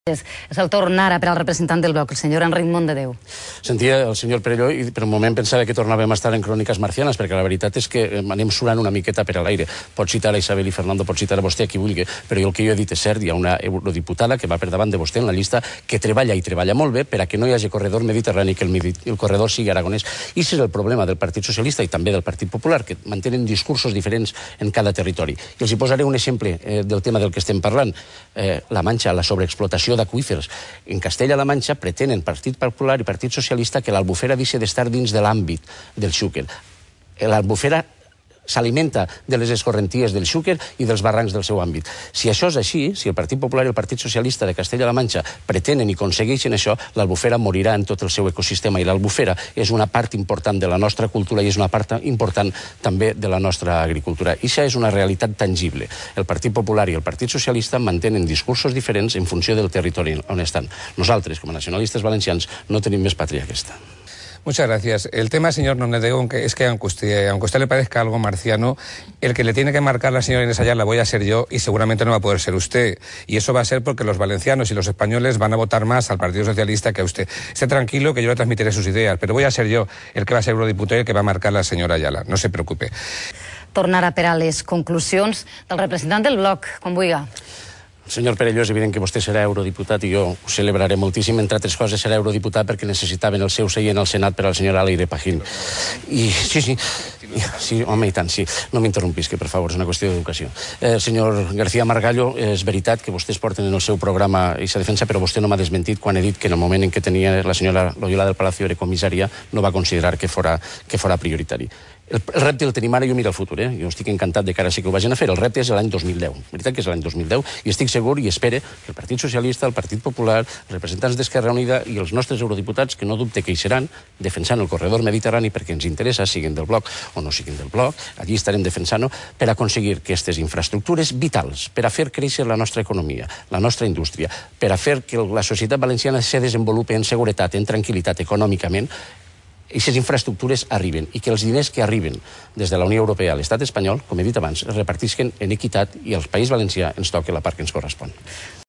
És el torn ara per al representant del bloc, el senyor Enric Montedeu. Sentia el senyor Perelló i per un moment pensava que tornàvem a estar en Cròniques Marcianes, perquè la veritat és que anem surant una miqueta per a l'aire. Pot citar a Isabel i Fernando, pot citar a vostè, a qui vulgui, però el que jo he dit és cert, hi ha una eurodiputada que va per davant de vostè en la llista, que treballa i treballa molt bé per a que no hi hagi corredor mediterrani, que el corredor sigui aragonès. I aquest és el problema del Partit Socialista i també del Partit Popular, que mantenen discursos diferents en cada territori. I els hi posaré un exemple del tema del que estem parlant. La Manxa, la sobreexplotació d'aqüífers. En Castella-La Manxa pretenen Partit Popular i Partit Socialista que l'Albufera deixi d'estar dins de l'àmbit del Xúquer. L'Albufera s'alimenta de les escorrenties del Xúquer i dels barrancs del seu àmbit. Si això és així, si el Partit Popular i el Partit Socialista de Castella-La Manxa pretenen i aconsegueixen això, l'Albufera morirà en tot el seu ecosistema, i l'Albufera és una part important de la nostra cultura i és una part important també de la nostra agricultura. I això és una realitat tangible. El Partit Popular i el Partit Socialista mantenen discursos diferents en funció del territori on estan. Nosaltres, com a nacionalistes valencians, no tenim més pàtria que aquesta. Muchas gracias. El tema, señor Nomdedeu, es que aunque a usted le parezca algo marciano, el que le tiene que marcar la señora Inés Ayala voy a ser yo y seguramente no va a poder ser usted. Y eso va a ser porque los valencianos y los españoles van a votar más al Partido Socialista que a usted. Esté tranquilo que yo le transmitiré sus ideas, pero voy a ser yo el que va a ser eurodiputado y el que va a marcar la señora Ayala. No se preocupe. Tornar a per a les conclusions del representant del bloc, com vulgui. Senyor Perelló, és evident que vostè serà eurodiputat i jo ho celebraré moltíssim. Entre altres coses, serà eurodiputat perquè necessitaven el seu seient al Senat per al senyor Aleire Pajín. I sí, home, i tant, sí. No m'interrompis, que per favor, és una qüestió d'educació. Senyor García Margallo, és veritat que vostès porten en el seu programa aquesta defensa, però vostè no m'ha desmentit quan he dit que en el moment en què tenia la senyora Loyola del Palacio era comissària no va considerar que fora prioritari. El repte el tenim ara i jo miro el futur, Jo estic encantat de que ara sí que ho vagin a fer. El repte és l'any 2010. La veritat que és l'any 2010 i estic segur i espere que el Partit Socialista, el Partit Popular, els representants d'Esquerra Unida i els nostres eurodiputats, que no dubte que hi seran, defensant el corredor mediterrani perquè ens interessa, siguin del bloc o no siguin del bloc, allí estarem defensant-ho, per aconseguir aquestes infraestructures vitals, per a fer créixer la nostra economia, la nostra indústria, per a fer que la societat valenciana se desenvolupi en seguretat, en tranquil·litat econòmicament, i aquestes infraestructures arriben, i que els diners que arriben des de la Unió Europea a l'estat espanyol, com he dit abans, es repartisquen en equitat i al País Valencià ens toca la part que ens correspon.